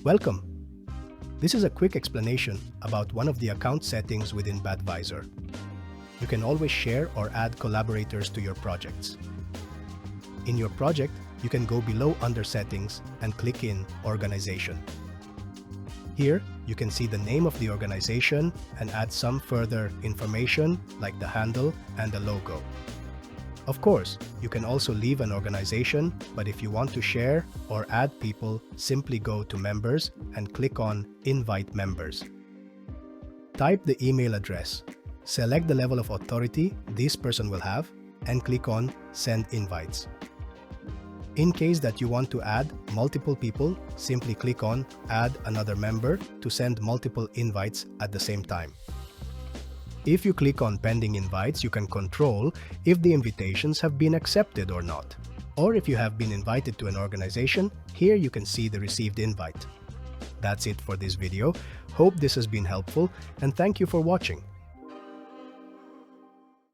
Welcome! This is a quick explanation about one of the account settings within Badvisor. You can always share or add collaborators to your projects. In your project, you can go below under Settings and click in Organization. Here, you can see the name of the organization and add some further information like the handle and the logo. Of course, you can also leave an organization, but if you want to share or add people, simply go to Members and click on Invite Members. Type the email address, select the level of authority this person will have, and click on Send Invites. In case that you want to add multiple people, simply click on Add another member to send multiple invites at the same time. If you click on Pending Invites, you can control if the invitations have been accepted or not. Or if you have been invited to an organization, here you can see the received invite. That's it for this video. Hope this has been helpful, and thank you for watching.